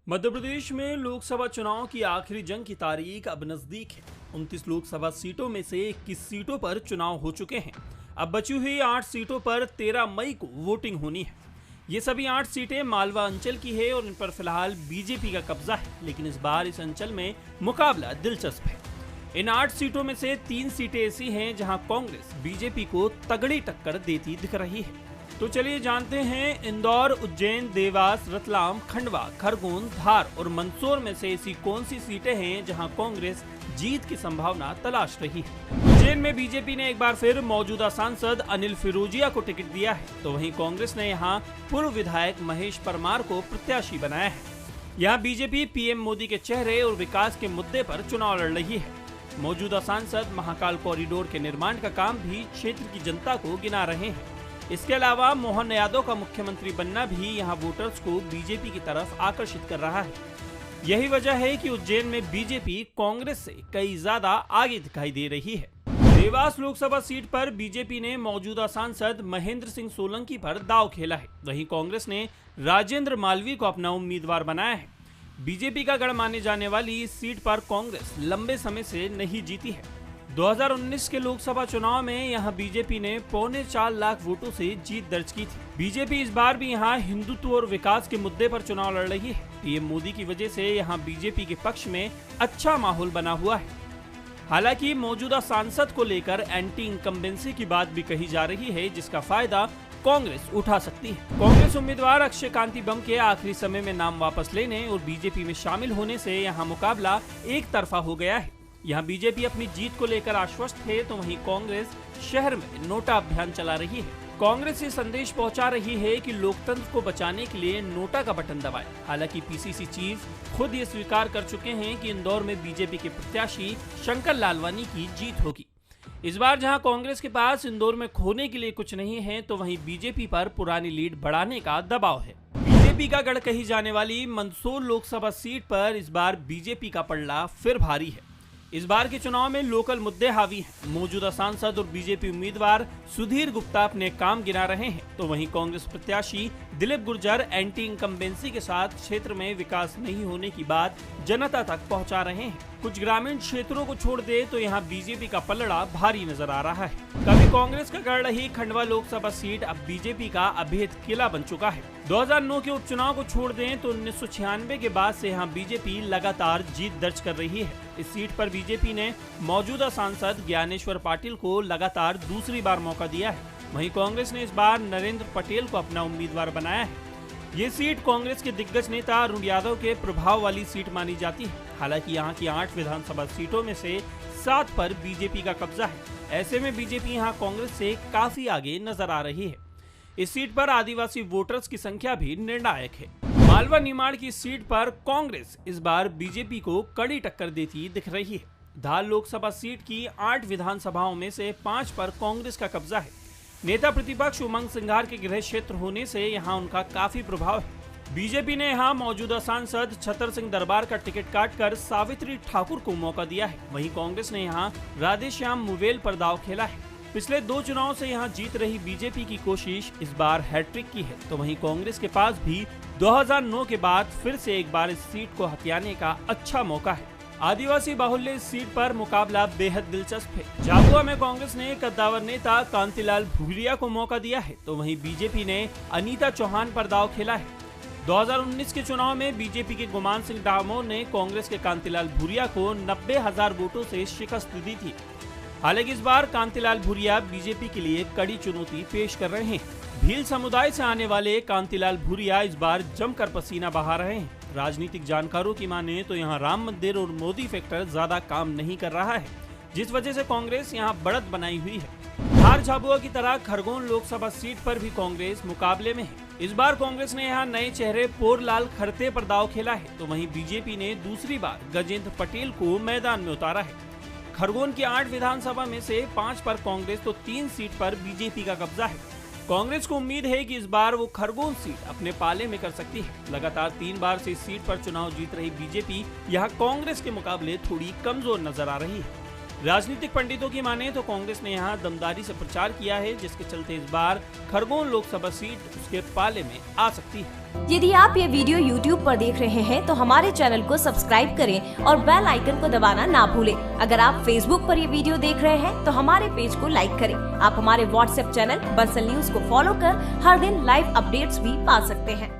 मध्य प्रदेश में लोकसभा चुनाव की आखिरी जंग की तारीख अब नजदीक है। 29 लोकसभा सीटों में से 21 सीटों पर चुनाव हो चुके हैं। अब बची हुई 8 सीटों पर 13 मई को वोटिंग होनी है। ये सभी 8 सीटें मालवा अंचल की है और इन पर फिलहाल बीजेपी का कब्जा है, लेकिन इस बार इस अंचल में मुकाबला दिलचस्प है। इन 8 सीटों में से 3 सीटें ऐसी हैं जहां कांग्रेस बीजेपी को तगड़ी टक्कर देती दिख रही है। तो चलिए जानते हैं इंदौर, उज्जैन, देवास, रतलाम, खंडवा, खरगोन, धार और मंदसौर में से ऐसी कौन सी सीटें हैं जहां कांग्रेस जीत की संभावना तलाश रही है। उज्जैन में बीजेपी ने एक बार फिर मौजूदा सांसद अनिल फिरोजिया को टिकट दिया है, तो वहीं कांग्रेस ने यहां पूर्व विधायक महेश परमार को प्रत्याशी बनाया है। यहाँ बीजेपी पीएम मोदी के चेहरे और विकास के मुद्दे पर चुनाव लड़ रही है। मौजूदा सांसद महाकाल कॉरिडोर के निर्माण का काम भी क्षेत्र की जनता को गिना रहे हैं। इसके अलावा मोहन यादव का मुख्यमंत्री बनना भी यहां वोटर्स को बीजेपी की तरफ आकर्षित कर रहा है। यही वजह है कि उज्जैन में बीजेपी कांग्रेस से कई ज्यादा आगे दिखाई दे रही है। देवास लोकसभा सीट पर बीजेपी ने मौजूदा सांसद महेंद्र सिंह सोलंकी पर दांव खेला है। वहीं कांग्रेस ने राजेंद्र मालवीय को अपना उम्मीदवार बनाया है। बीजेपी का गढ़ माने जाने वाली इस सीट पर कांग्रेस लंबे समय से नहीं जीती है। 2019 के लोकसभा चुनाव में यहां बीजेपी ने 4.25 लाख वोटों से जीत दर्ज की थी। बीजेपी इस बार भी यहां हिंदुत्व और विकास के मुद्दे पर चुनाव लड़ रही है। पीएम मोदी की वजह से यहां बीजेपी के पक्ष में अच्छा माहौल बना हुआ है। हालांकि मौजूदा सांसद को लेकर एंटी इनकम्बेंसी की बात भी कही जा रही है, जिसका फायदा कांग्रेस उठा सकती है। कांग्रेस उम्मीदवार अक्षय कांति बम के आखिरी समय में नाम वापस लेने और बीजेपी में शामिल होने से यहाँ मुकाबला एक तरफा हो गया है। यहाँ बीजेपी अपनी जीत को लेकर आश्वस्त है, तो वहीं कांग्रेस शहर में नोटा अभियान चला रही है। कांग्रेस ये संदेश पहुंचा रही है कि लोकतंत्र को बचाने के लिए नोटा का बटन दबाएं। हालांकि पीसीसी चीफ खुद ये स्वीकार कर चुके हैं कि इंदौर में बीजेपी के प्रत्याशी शंकर लालवानी की जीत होगी। इस बार जहां कांग्रेस के पास इंदौर में खोने के लिए कुछ नहीं है, तो वहीं बीजेपी पर पुरानी लीड बढ़ाने का दबाव है। बीजेपी का गढ़ कही जाने वाली मंदसौर लोकसभा सीट पर इस बार बीजेपी का पलड़ा फिर भारी है। इस बार के चुनाव में लोकल मुद्दे हावी हैं। मौजूदा सांसद और बीजेपी उम्मीदवार सुधीर गुप्ता अपने काम गिना रहे हैं, तो वहीं कांग्रेस प्रत्याशी दिलीप गुर्जर एंटी इनकम्बेंसी के साथ क्षेत्र में विकास नहीं होने की बात जनता तक पहुंचा रहे हैं। कुछ ग्रामीण क्षेत्रों को छोड़ दे तो यहां बीजेपी का पलड़ा भारी नजर आ रहा है। कभी कांग्रेस का गढ़ रही खंडवा लोकसभा सीट अब बीजेपी का अभेद किला बन चुका है। 2009 के उपचुनाव को छोड़ दें तो 1996 के बाद से यहां बीजेपी लगातार जीत दर्ज कर रही है। इस सीट पर बीजेपी ने मौजूदा सांसद ज्ञानेश्वर पाटिल को लगातार दूसरी बार मौका दिया है। वहीं कांग्रेस ने इस बार नरेंद्र पटेल को अपना उम्मीदवार बनाया है। ये सीट कांग्रेस के दिग्गज नेता अरुण यादव के प्रभाव वाली सीट मानी जाती है। हालांकि यहाँ की 8 विधानसभा सीटों में से 7 पर बीजेपी का कब्जा है। ऐसे में बीजेपी यहाँ कांग्रेस से काफी आगे नजर आ रही है। इस सीट पर आदिवासी वोटर्स की संख्या भी निर्णायक है। मालवा निमाड़ की सीट पर कांग्रेस इस बार बीजेपी को कड़ी टक्कर देती दिख रही है। धार लोकसभा सीट की 8 विधानसभाओं में से 5 पर कांग्रेस का कब्जा है। नेता प्रतिपक्ष उमंग सिंघार के गृह क्षेत्र होने से यहाँ उनका काफी प्रभाव है। बीजेपी ने यहाँ मौजूदा सांसद छतर सिंह दरबार का टिकट काटकर सावित्री ठाकुर को मौका दिया है। वहीं कांग्रेस ने यहाँ राधेश्याम मुवेल पर दांव खेला है। पिछले 2 चुनाव से यहाँ जीत रही बीजेपी की कोशिश इस बार हैट्रिक की है, तो वहीं कांग्रेस के पास भी 2009 के बाद फिर से एक बार इस सीट को हथियाने का अच्छा मौका है। आदिवासी बाहुल्य इस सीट पर मुकाबला बेहद दिलचस्प है। झाबुआ में कांग्रेस ने कद्दावर नेता कांतिलाल भूरिया को मौका दिया है, तो वहीं बीजेपी ने अनीता चौहान पर दांव खेला है। 2019 के चुनाव में बीजेपी के गुमान सिंह डामोर ने कांग्रेस के कांतिलाल भूरिया को 90,000 वोटों से शिकस्त दी थी। हालांकि इस बार कांतिलाल भूरिया बीजेपी के लिए कड़ी चुनौती पेश कर रहे हैं। भील समुदाय से आने वाले कांतिलाल भूरिया इस बार जमकर पसीना बहा रहे हैं। राजनीतिक जानकारों की माने तो यहाँ राम मंदिर और मोदी फैक्टर ज्यादा काम नहीं कर रहा है, जिस वजह से कांग्रेस यहाँ बढ़त बनाई हुई है। धार झाबुआ की तरह खरगोन लोकसभा सीट पर भी कांग्रेस मुकाबले में है। इस बार कांग्रेस ने यहाँ नए चेहरे पोरलाल खरते पर दांव खेला है, तो वहीं बीजेपी ने दूसरी बार गजेंद्र पटेल को मैदान में उतारा है। खरगोन की 8 विधानसभा में से 5 पर कांग्रेस तो 3 सीट पर बीजेपी का कब्जा है। कांग्रेस को उम्मीद है कि इस बार वो खरगोन सीट अपने पाले में कर सकती है। लगातार 3 बार से इस सीट पर चुनाव जीत रही बीजेपी यहाँ कांग्रेस के मुकाबले थोड़ी कमजोर नजर आ रही है। राजनीतिक पंडितों की माने तो कांग्रेस ने यहां दमदारी से प्रचार किया है, जिसके चलते इस बार खरगोन लोकसभा सीट उसके पाले में आ सकती है। यदि आप ये वीडियो YouTube पर देख रहे हैं तो हमारे चैनल को सब्सक्राइब करें और बेल आइकन को दबाना ना भूलें। अगर आप Facebook पर ये वीडियो देख रहे हैं तो हमारे पेज को लाइक करें। आप हमारे WhatsApp चैनल बंसल न्यूज को फॉलो कर हर दिन लाइव अपडेट्स भी पा सकते हैं।